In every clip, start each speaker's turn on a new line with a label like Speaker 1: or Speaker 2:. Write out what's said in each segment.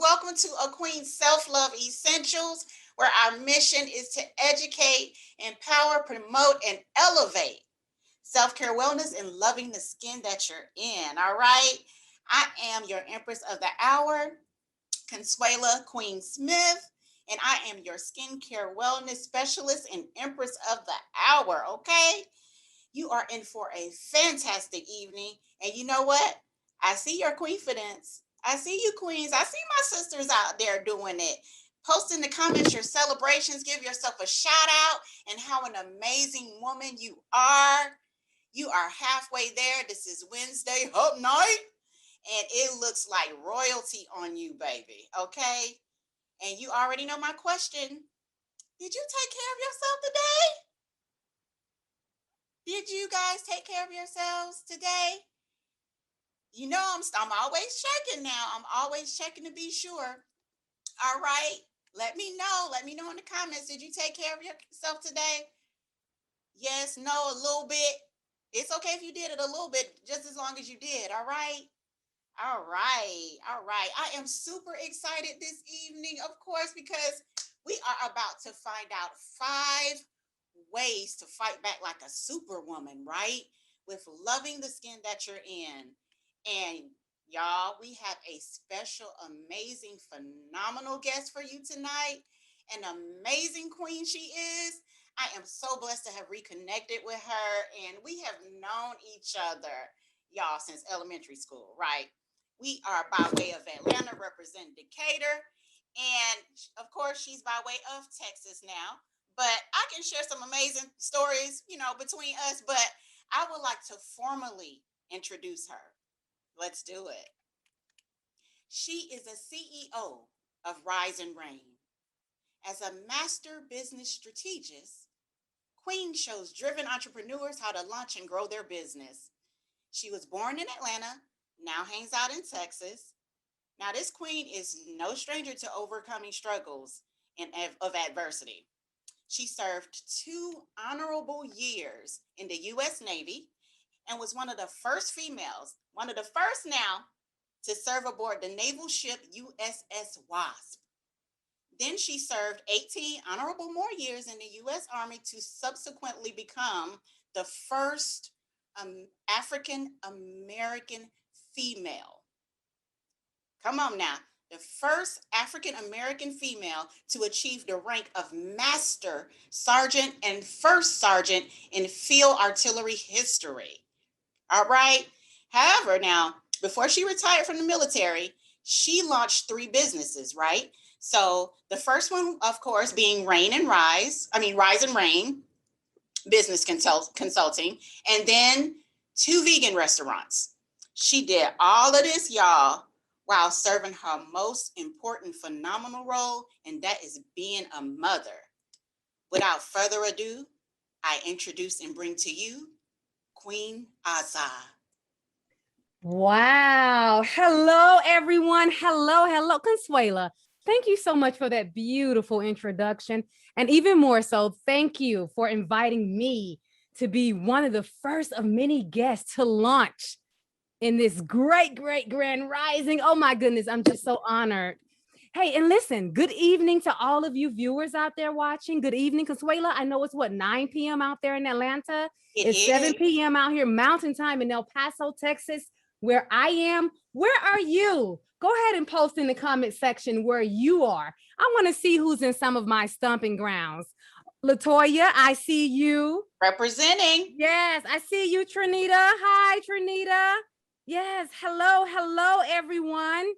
Speaker 1: Welcome to A Queen Self-Love Essentials, where our mission is to educate, empower, promote, and elevate self-care, wellness, and loving the skin that you're in. All right. I am your Empress of the Hour, Consuela Queen Smith, and I am your skincare wellness specialist and Empress of the Hour. Okay. You are in for a fantastic evening. And you know what? I see your queefidence. I see you, queens. I see my sisters out there doing it. Post in the comments your celebrations. Give yourself a shout out and how an amazing woman you are. You are halfway there. This is Wednesday Hump Night, and it looks like royalty on you, baby. Okay? And you already know my question. Did you take care of yourself today? Did you guys take care of yourselves today? You know, I'm always checking now. I'm always checking to be sure. All right. Let me know. Let me know in the comments. Did you take care of yourself today? Yes, no, a little bit. It's okay if you did it a little bit, just as long as you did. All right. All right. All right. I am super excited this evening, of course, because we are about to find out 5 ways to fight back like a superwoman, right? With loving the skin that you're in. And y'all, we have a special, amazing, phenomenal guest for you tonight. An amazing queen she is. I am so blessed to have reconnected with her, and we have known each other, y'all, since elementary school, right? We are by way of Atlanta, representing Decatur, and of course, she's by way of Texas now. But I can share some amazing stories, between us. But I would like to formally introduce her. Let's do it. She is a CEO of Rise and Reign. As a master business strategist, Queen shows driven entrepreneurs how to launch and grow their business. She was born in Atlanta, now hangs out in Texas. Now, this queen is no stranger to overcoming struggles of adversity. She served 2 honorable years in the U.S. Navy and was one of the first females, one of the first now, to serve aboard the naval ship USS Wasp. Then she served 18 honorable more years in the U.S. Army to subsequently become the first African American female. Come on now. The first African American female to achieve the rank of Master Sergeant and First Sergeant in field artillery history. All right. However, now, before she retired from the military, she launched 3 businesses, right? So the first one, of course, being Rise and Reign business consulting, and then 2 vegan restaurants. She did all of this, y'all, while serving her most important phenomenal role, and that is being a mother. Without further ado, I introduce and bring to you Queen Aza.
Speaker 2: Wow. Hello, everyone. Hello, Consuela. Thank you so much for that beautiful introduction. And even more so, thank you for inviting me to be one of the first of many guests to launch in this great grand rising. Oh my goodness, I'm just so honored. Hey, and listen, good evening to all of you viewers out there watching. Good evening, Consuela. I know it's 9 p.m. out there in Atlanta. It's 7 p.m. out here, Mountain Time in El Paso, Texas, where I am. Where are you? Go ahead and post in the comment section where you are. I want to see who's in some of my stomping grounds. Latoya, I see you.
Speaker 1: Representing.
Speaker 2: Yes, I see you, Trinita. Hi, Trinita. Yes, hello, everyone.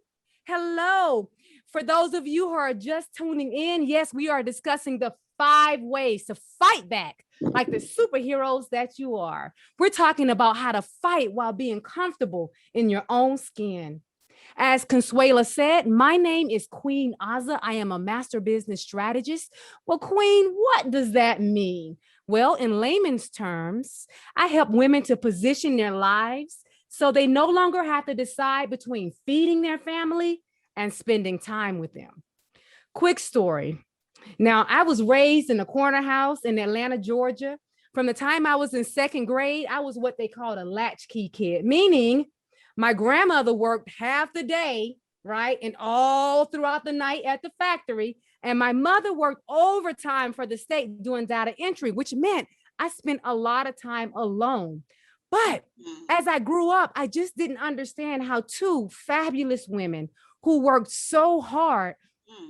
Speaker 2: Hello. For those of you who are just tuning in, yes, we are discussing the 5 ways to fight back like the superheroes that you are. We're talking about how to fight while being comfortable in your own skin. As Consuela said, my name is Queen Aza. I am a master business strategist. Well, Queen, what does that mean? Well, in layman's terms, I help women to position their lives so they no longer have to decide between feeding their family and spending time with them. Quick story. Now, I was raised in a corner house in Atlanta, Georgia. From the time I was in 2nd grade, I was what they called a latchkey kid, meaning my grandmother worked half the day right? And all throughout the night at the factory. And my mother worked overtime for the state doing data entry, which meant I spent a lot of time alone. But as I grew up, I just didn't understand how two fabulous women who worked so hard,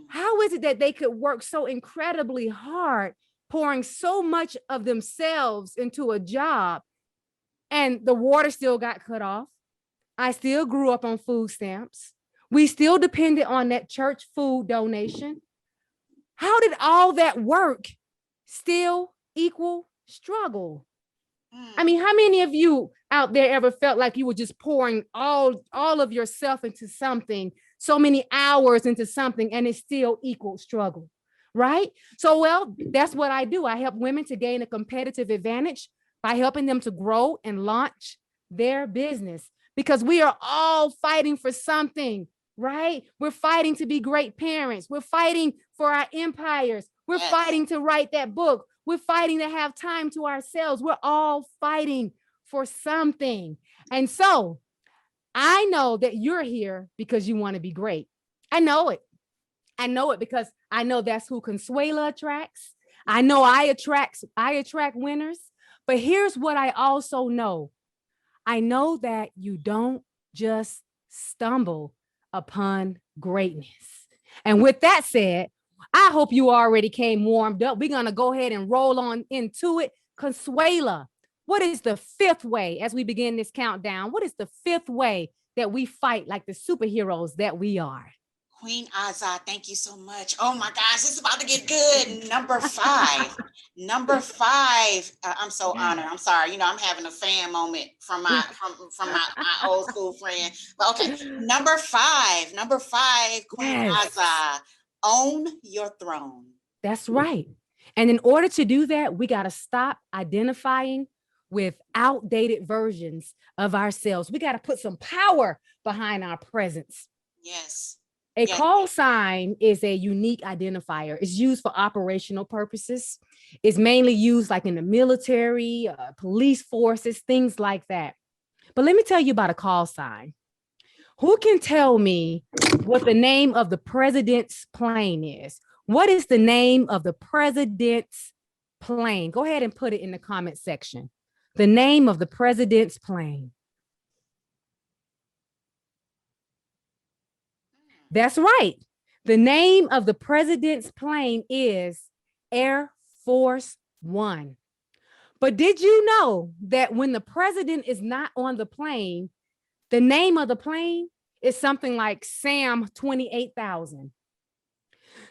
Speaker 2: how is it that they could work so incredibly hard, pouring so much of themselves into a job, and the water still got cut off? I still grew up on food stamps. We still depended on that church food donation. How did all that work still equal struggle? I mean, how many of you out there ever felt like you were just pouring all of yourself into something, so many hours into something, and it still equal struggle, right? So, well, that's what I do. I help women to gain a competitive advantage by helping them to grow and launch their business, because we are all fighting for something, right? We're fighting to be great parents. We're fighting for our empires. We're fighting to write that book. We're fighting to have time to ourselves. We're all fighting for something. And so I know that you're here because you want to be great. I know it. I know it because I know that's who Consuela attracts. I know I attract winners. But here's what I also know. I know that you don't just stumble upon greatness. And with that said, I hope you already came warmed up. We're going to go ahead and roll on into it. Consuela, what is the fifth way as we begin this countdown? What is the fifth way that we fight like the superheroes that we are?
Speaker 1: Queen Azad, thank you so much. Oh my gosh, it's about to get good. Number five. I'm so honored. I'm sorry. You know, I'm having a fan moment from my old school friend. But okay, number five, Queen Azad, own your throne.
Speaker 2: That's right. And in order to do that, we got to stop identifying with outdated versions of ourselves. We got to put some power behind our presence.
Speaker 1: Yes.
Speaker 2: A call sign is a unique identifier. It's used for operational purposes. It's mainly used like in the military, police forces, things like that. But let me tell you about a call sign. Who can tell me what the name of the president's plane is? What is the name of the president's plane? Go ahead and put it in the comment section. The name of the president's plane. That's right. The name of the president's plane is Air Force One. But did you know that when the president is not on the plane, the name of the plane is something like Sam 28,000?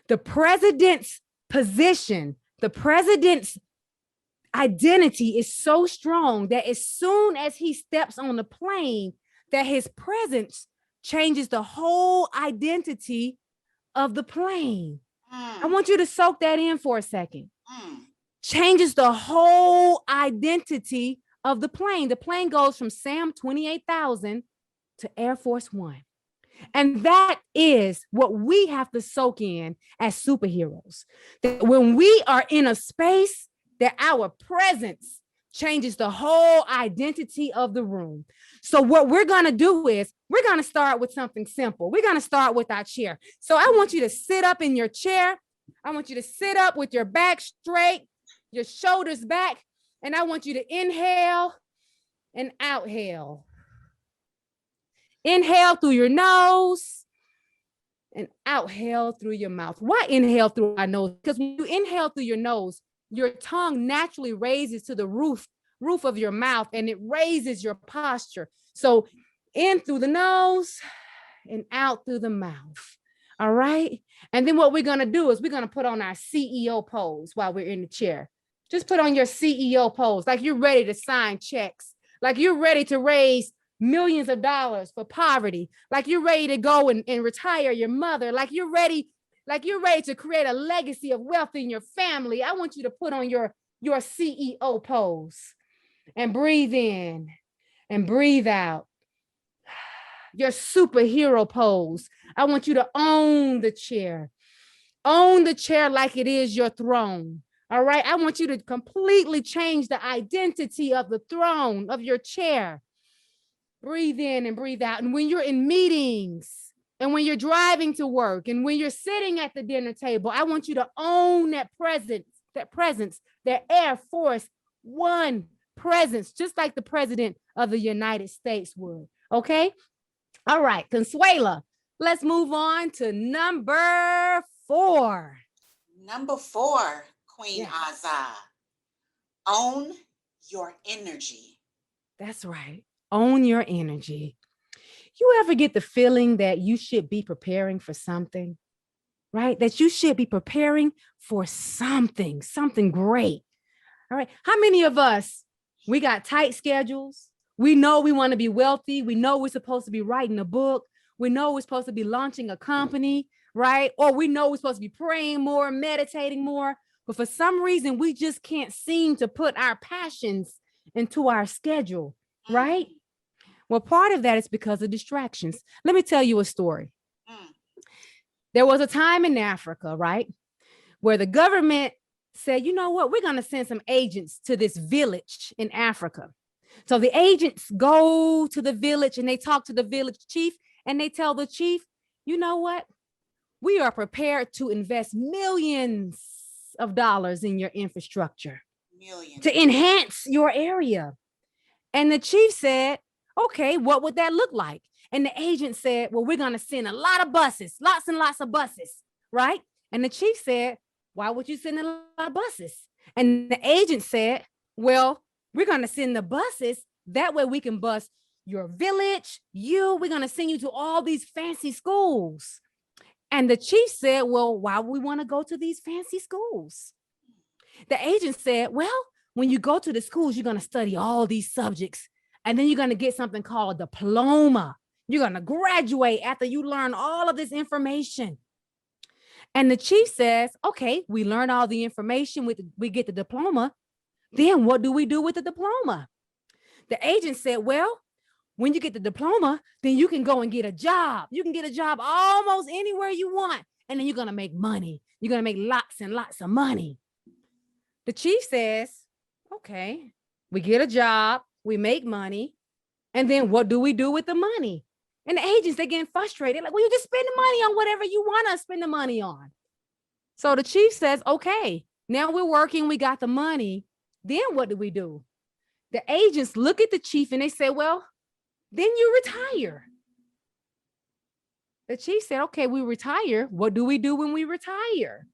Speaker 2: The president's position, the president's identity is so strong that as soon as he steps on the plane, that his presence changes the whole identity of the plane. I want you to soak that in for a second. Changes the whole identity of the plane. The plane goes from Sam 28,000 to Air Force One. And that is what we have to soak in as superheroes. That when we are in a space, that our presence changes the whole identity of the room. So what we're going to do is we're going to start with something simple. We're going to start with our chair. So I want you to sit up in your chair. I want you to sit up with your back straight, your shoulders back, and I want you to inhale and outhale. Inhale through your nose and outhale through your mouth. Why inhale through our nose? Because when you inhale through your nose, your tongue naturally raises to the roof of your mouth, and it raises your posture. So in through the nose and out through the mouth. All right. And then what we're going to do is we're going to put on our CEO pose while we're in the chair. Just put on your CEO pose, like you're ready to sign checks, like you're ready to raise millions of dollars for poverty, like you're ready to go and retire your mother, like you're ready to create a legacy of wealth in your family. I want you to put on your CEO pose and breathe in and breathe out. Your superhero pose. I want you to own the chair. Own the chair like it is your throne. All right. I want you to completely change the identity of the throne of your chair. Breathe in and breathe out. And when you're in meetings, And when you're driving to work and when you're sitting at the dinner table, I want you to own that presence, that Air Force One presence, just like the president of the United States would. Okay. All right, Consuela, let's move on to number 4.
Speaker 1: Number 4, Queen
Speaker 2: Yes.
Speaker 1: Azah. Own your energy.
Speaker 2: That's right. Own your energy. You ever get the feeling that you should be preparing for something, right? That you should be preparing for something great. All right. How many of us, we got tight schedules? We know we want to be wealthy. We know we're supposed to be writing a book. We know we're supposed to be launching a company, right? Or we know we're supposed to be praying more, meditating more. But for some reason, we just can't seem to put our passions into our schedule, right? Well, part of that is because of distractions. Let me tell you a story. There was a time in Africa, right, where the government said, you know what, we're going to send some agents to this village in Africa. So the agents go to the village and they talk to the village chief and they tell the chief, you know what, we are prepared to invest millions of dollars in your infrastructure to enhance your area. And the chief said, okay, what would that look like? And the agent said, well, we're going to send a lot of buses, lots and lots of buses, right? And the chief said, why would you send a lot of buses? And the agent said, well, we're going to send the buses. That way we can bus your village, we're going to send you to all these fancy schools. And the chief said, well, why would we want to go to these fancy schools? The agent said, well, when you go to the schools, you're going to study all these subjects. And then you're going to get something called a diploma. You're going to graduate after you learn all of this information. And the chief says, okay, we learn all the information, we get the diploma. Then what do we do with the diploma? The agent said, well, when you get the diploma, then you can go and get a job. You can get a job almost anywhere you want. And then you're going to make money. You're going to make lots and lots of money. The chief says, okay, we get a job, we make money. And then what do we do with the money? And the agents, they're getting frustrated. Like, well, you just spend the money on whatever you want to spend the money on. So the chief says, okay, now we're working, we got the money. Then what do we do? The agents look at the chief and they say, well, then you retire. The chief said, okay, we retire. What do we do when we retire?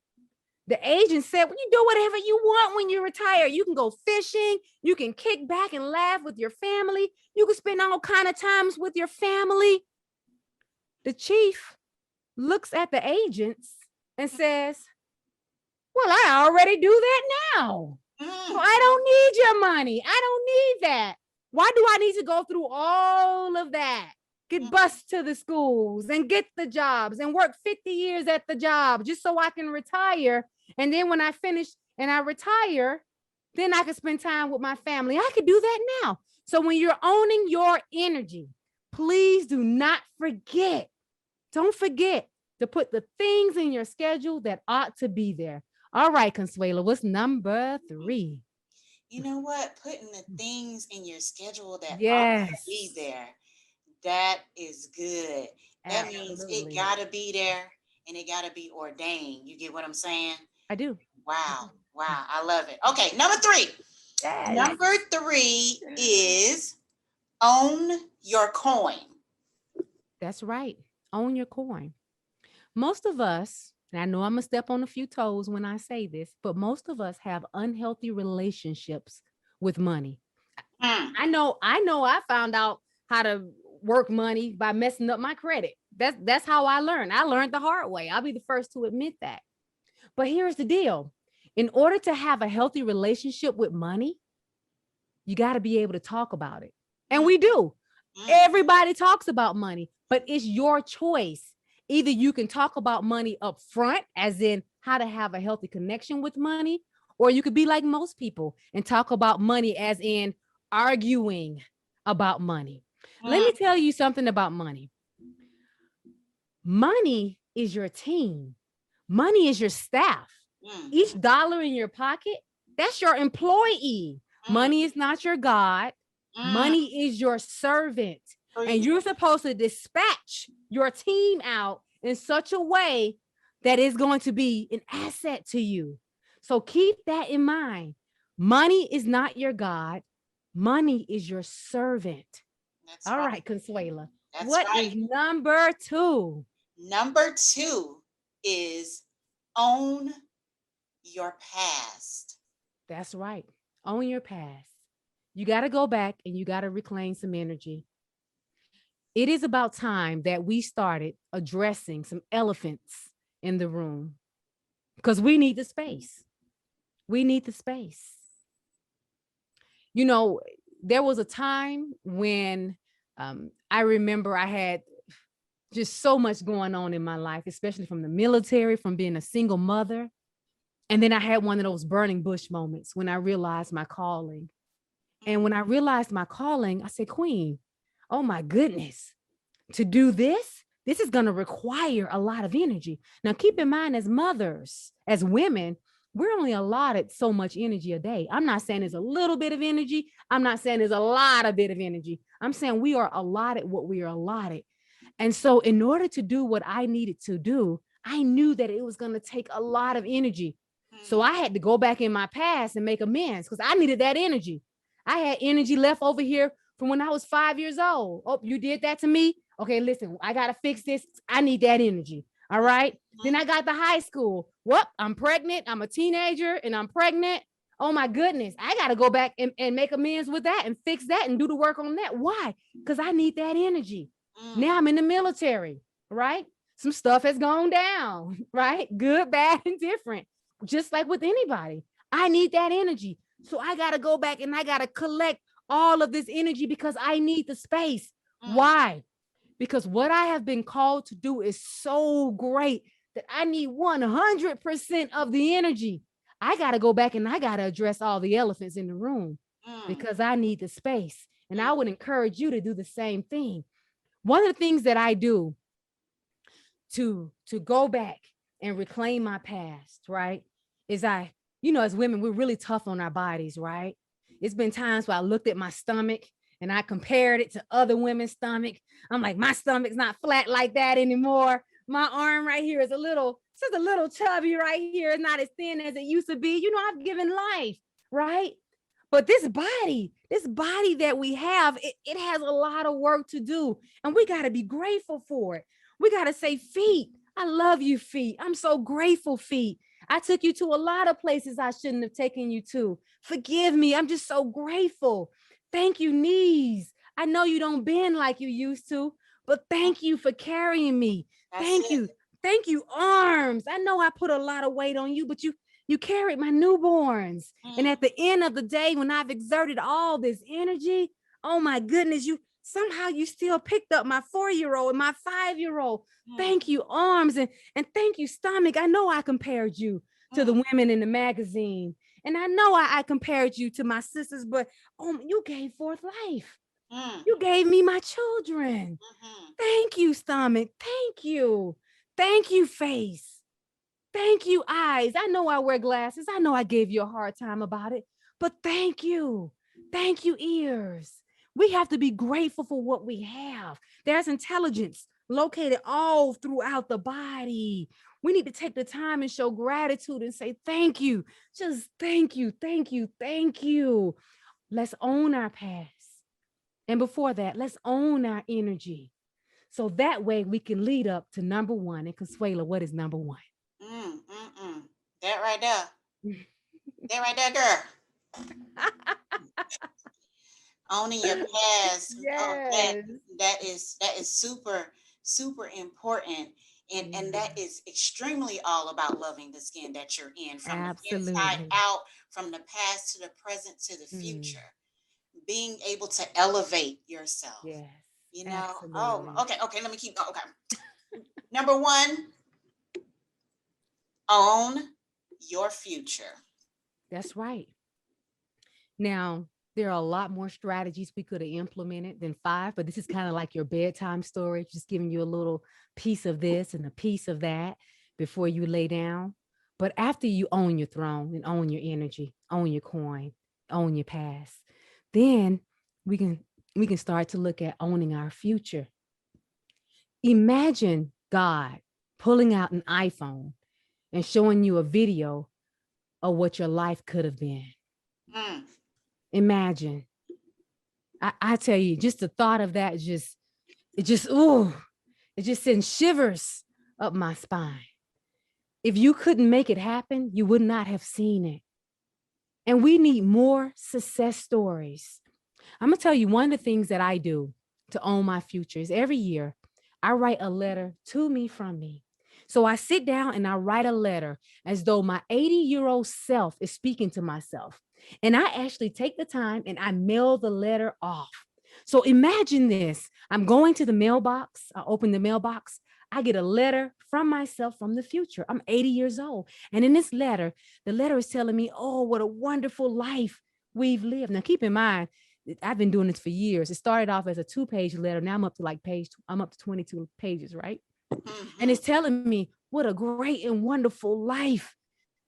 Speaker 2: The agent said, well, you do whatever you want when you retire. You can go fishing. You can kick back and laugh with your family. You can spend all kind of times with your family. The chief looks at the agents and says, well, I already do that now. So I don't need your money. I don't need that. Why do I need to go through all of that? Get bused to the schools and get the jobs and work 50 years at the job just so I can retire. And then when I finish and I retire, then I can spend time with my family. I could do that now. So when you're owning your energy, please do not forget. Don't forget to put the things in your schedule that ought to be there. All right, Consuela, what's number 3?
Speaker 1: You know what? Putting the things in your schedule that ought to be there. That is good. That means it got to be there and it got to be ordained. You get what I'm saying?
Speaker 2: I do.
Speaker 1: Wow. Wow. I love it. Okay. Number 3. Yes. Number 3 is own your coin.
Speaker 2: That's right. Own your coin. Most of us, and I know I'm going to step on a few toes when I say this, but most of us have unhealthy relationships with money. I know I found out how to work money by messing up my credit. That's how I learned. I learned the hard way. I'll be the first to admit that. But here's the deal. In order to have a healthy relationship with money, you got to be able to talk about it. And we do. Everybody talks about money, but it's your choice. Either you can talk about money up front, as in how to have a healthy connection with money, or you could be like most people and talk about money as in arguing about money. Let me tell you something about money. Money is your team. Money is your staff. Each dollar in your pocket, that's your employee. Money is not your God. Money is your servant. And you're supposed to dispatch your team out in such a way that is going to be an asset to you. So keep that in mind. Money is not your God. Money is your servant.
Speaker 1: That's
Speaker 2: All
Speaker 1: right.
Speaker 2: right, Consuela.
Speaker 1: That's
Speaker 2: What
Speaker 1: right.
Speaker 2: is number 2?
Speaker 1: Number 2 is own your past.
Speaker 2: That's right. Own your past. You got to go back and you got to reclaim some energy. It is about time that we started addressing some elephants in the room because we need the space. We need the space. You know, there was a time when I remember I had just so much going on in my life, especially from the military, from being a single mother. And then I had one of those burning bush moments when I realized my calling. And when I realized my calling, I said, Queen, oh my goodness, to do this is going to require a lot of energy. Now, keep in mind, as mothers, as women, we're only allotted so much energy a day. I'm not saying there's a little bit of energy. I'm not saying there's a lot of bit of energy. I'm saying we are allotted what we are allotted. And so in order to do what I needed to do, I knew that it was going to take a lot of energy. So I had to go back in my past and make amends because I needed that energy. I had energy left over here from when I was 5 years old. Oh, you did that to me? Okay, listen, I got to fix this. I need that energy. All right. Then I got to high school. Whoop, I'm pregnant. I'm a teenager and I'm pregnant. Oh my goodness. I got to go back and make amends with that and fix that and do the work on that. Why? Because I need that energy. Now I'm in the military, right? Some stuff has gone down, right? Good, bad, and different. Just like with anybody. I need that energy. So I got to go back and I got to collect all of this energy because I need the space. Why? Because what I have been called to do is so great that I need 100% of the energy. I got to go back and I got to address all the elephants in the room because I need the space. And I would encourage you to do the same thing. One of the things that I do to go back and reclaim my past, right, is as women, we're really tough on our bodies, right? It's been times where I looked at my stomach and I compared it to other women's stomach. I'm like, my stomach's not flat like that anymore. My arm right here is just a little chubby right here. It's not as thin as it used to be. I've given life, right? But this body that we have, it has a lot of work to do. And we got to be grateful for it. We got to say, feet, I love you, feet. I'm so grateful, feet. I took you to a lot of places I shouldn't have taken you to. Forgive me. I'm just so grateful. Thank you, knees. I know you don't bend like you used to, but thank you for carrying me. Thank you. Thank you, arms. I know I put a lot of weight on you, but you carried my newborns. And at the end of the day, when I've exerted all this energy, oh my goodness, you still picked up my 4-year-old and my 5-year-old. Thank you, arms, and thank you, stomach. I know I compared you to the women in the magazine. And I know I compared you to my sisters, but you gave forth life. You gave me my children. Thank you, stomach. Thank you. Thank you, face. Thank you, eyes. I know I wear glasses. I know I gave you a hard time about it, but thank you. Thank you, ears. We have to be grateful for what we have. There's intelligence located all throughout the body. We need to take the time and show gratitude and say, thank you. Just thank you, thank you, thank you. Let's own our past. And before that, let's own our energy. So that way we can lead up to number 1. And Consuela, what is number 1?
Speaker 1: That right there. That right there, girl. Owning your past.
Speaker 2: Yes.
Speaker 1: That is super, super important. And that is extremely all about loving the skin that you're in, from the inside out, from the past to the present to the future. Being able to elevate yourself.
Speaker 2: Yes.
Speaker 1: Absolutely. Oh, okay. Let me keep going. Okay. Number 1, own your future.
Speaker 2: That's right. Now, there are a lot more strategies we could have implemented than 5, but this is kind of like your bedtime story, just giving you a little piece of this and a piece of that before you lay down. But after you own your throne and own your energy, own your coin, own your past, then we can we can start to look at owning our future. Imagine God pulling out an iPhone and showing you a video of what your life could have been.
Speaker 1: Mm.
Speaker 2: Imagine. I tell you, just the thought of that ooh, it just sends shivers up my spine. If you couldn't make it happen, you would not have seen it. And we need more success stories. I'm going to tell you one of the things that I do to own my future is every year I write a letter to me from me. So I sit down and I write a letter as though my 80-year-old self is speaking to myself. And I actually take the time and I mail the letter off. So imagine this. I'm going to the mailbox. I open the mailbox. I get a letter from myself from the future. I'm 80 years old. And in this letter, the letter is telling me, oh, what a wonderful life we've lived. Now, keep in mind, I've been doing this for years. It started off as a 2-page letter. Now I'm up to 22 pages, right?
Speaker 1: Mm-hmm.
Speaker 2: And it's telling me what a great and wonderful life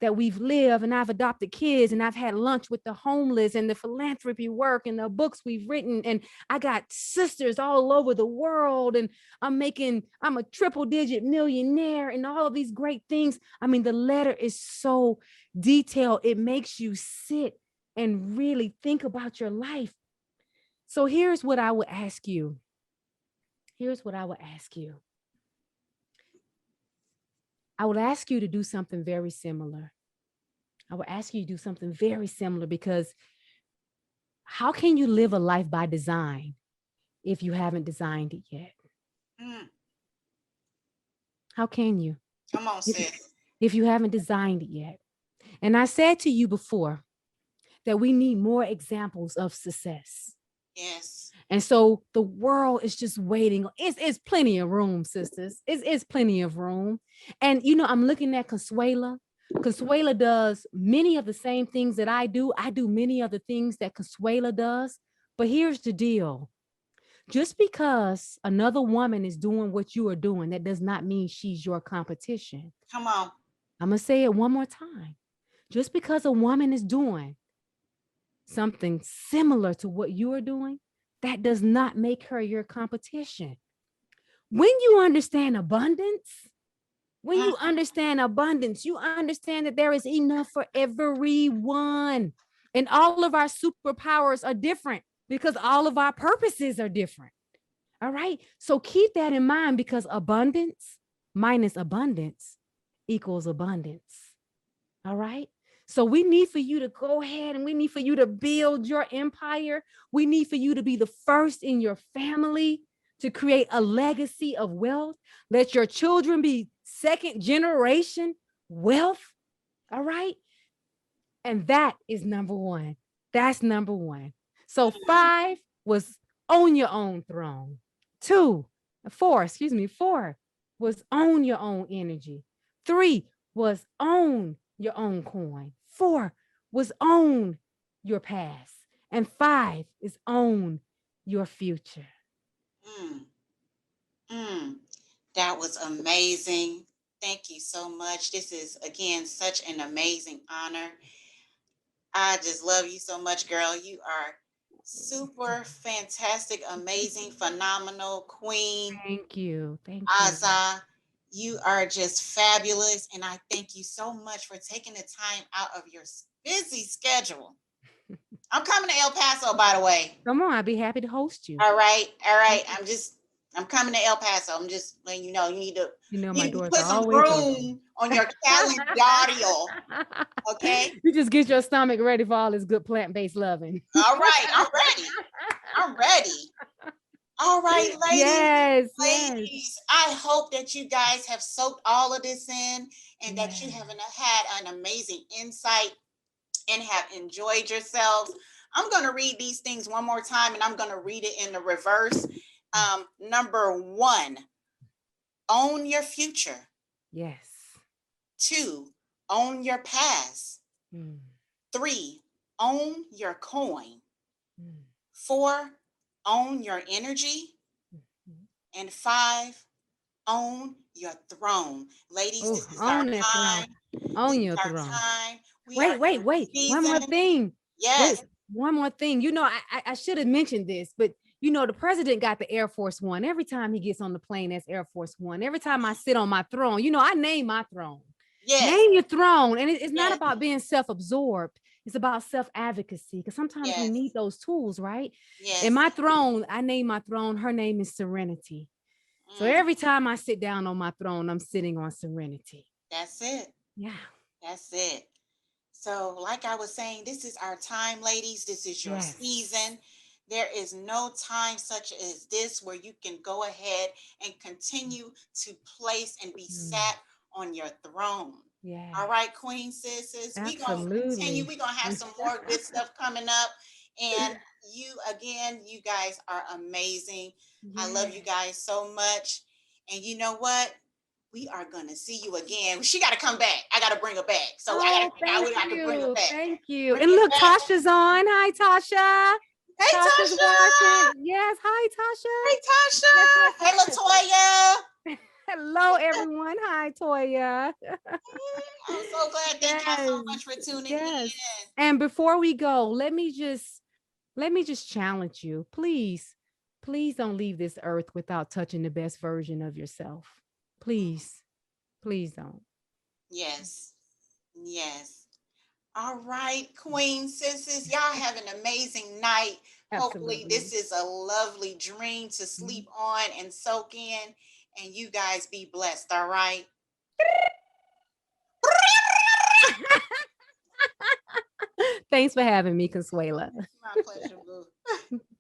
Speaker 2: that we've lived. And I've adopted kids and I've had lunch with the homeless and the philanthropy work and the books we've written. And I got sisters all over the world and I'm a triple-digit millionaire and all of these great things. I mean, the letter is so detailed. It makes you sit and really think about your life. So here's what I would ask you. I would ask you to do something very similar. Because how can you live a life by design if you haven't designed it yet?
Speaker 1: Mm.
Speaker 2: How can you?
Speaker 1: Come on, sis.
Speaker 2: If you haven't designed it yet. And I said to you before that we need more examples of success.
Speaker 1: Yes.
Speaker 2: And so the world is just waiting. It's plenty of room, sisters. It's plenty of room. And, I'm looking at Consuela. Consuela does many of the same things that I do. I do many of the things that Consuela does. But here's the deal. Just because another woman is doing what you are doing, that does not mean she's your competition.
Speaker 1: Come on.
Speaker 2: I'm going to say it one more time. Just because a woman is doing something similar to what you are doing, that does not make her your competition. When you understand abundance, you understand that there is enough for everyone. And all of our superpowers are different because all of our purposes are different. All right. So keep that in mind, because abundance minus abundance equals abundance. All right. So we need for you to go ahead and we need for you to build your empire. We need for you to be the first in your family to create a legacy of wealth. Let your children be second generation wealth. All right. And that is number one. That's number one. So 5 was own your own throne. 4 was own your own energy. 3 was own your own coin. 4 was own your past. And 5 is own your future.
Speaker 1: That was amazing. Thank you so much. This is, again, such an amazing honor. I just love you so much, girl. You are super fantastic, amazing, phenomenal queen.
Speaker 2: Thank you.
Speaker 1: Aza, you are just fabulous. And I thank you so much for taking the time out of your busy schedule. I'm coming to El Paso, by the way.
Speaker 2: Come on, I'd be happy to host you.
Speaker 1: All right. I'm coming to El Paso. I'm just letting you know you need to,
Speaker 2: my doors
Speaker 1: put some room on your calendar. Okay.
Speaker 2: You just get your stomach ready for all this good plant-based loving.
Speaker 1: All right. I'm ready. All right, ladies.
Speaker 2: Yes.
Speaker 1: I hope that you guys have soaked all of this in and that you have had an amazing insight and have enjoyed yourselves. I'm going to read these things one more time, and I'm going to read it in the reverse. Number 1, own your future.
Speaker 2: Yes.
Speaker 1: 2, own your past. 3, own your coin. 4, own your energy. And 5, own your throne. Ladies, this is our time.
Speaker 2: Own your throne. Wait. One more thing.
Speaker 1: Yes.
Speaker 2: One more thing. I should have mentioned this, but You know, the president got the Air Force One. Every time he gets on the plane, that's Air Force One. Every time I sit on my throne, you know, I name my throne.
Speaker 1: Yes.
Speaker 2: Name your throne. And it's not
Speaker 1: Yes.
Speaker 2: about being self-absorbed. It's about self-advocacy. Because sometimes we
Speaker 1: Yes.
Speaker 2: need those tools, right?
Speaker 1: Yes.
Speaker 2: And my throne, I name my throne. Her name is Serenity. So every time I sit down on my throne, I'm sitting on serenity.
Speaker 1: That's it.
Speaker 2: Yeah.
Speaker 1: That's it. So, like I was saying, this is our time, ladies. This is your
Speaker 2: Yes.
Speaker 1: season. There is no time such as this where you can go ahead and continue to place and be sat on your throne.
Speaker 2: Yeah.
Speaker 1: All right, Queen Sisters. We're going to continue. We're going to have some more good stuff coming up. And you, again, you guys are amazing. I love you guys so much. And you know what? We are gonna see you again. She got to come back. I got to bring her back. So I got to figure out where I can bring her back.
Speaker 2: Thank you.
Speaker 1: Bring
Speaker 2: and
Speaker 1: her
Speaker 2: look,
Speaker 1: back.
Speaker 2: Tasha's on. Hi, Tasha.
Speaker 1: Hey,
Speaker 2: Tasha's
Speaker 1: Tasha.
Speaker 2: watching. Yes. Hi, Tasha.
Speaker 1: Hey, Tasha.
Speaker 2: Yes,
Speaker 1: Hey, Latoya.
Speaker 2: Hello, everyone. Hi, Toya.
Speaker 1: I'm so glad. Thank y'all so much for tuning in.
Speaker 2: And before we go, let me just challenge you. Please don't leave this earth without touching the best version of yourself. Please don't.
Speaker 1: Yes. Yes. All right, Queen Sisters. Y'all have an amazing night.
Speaker 2: Absolutely.
Speaker 1: Hopefully, this is a lovely dream to sleep on and soak in. And you guys be blessed. All right.
Speaker 2: Thanks for having me, Consuela.
Speaker 1: My pleasure, boo.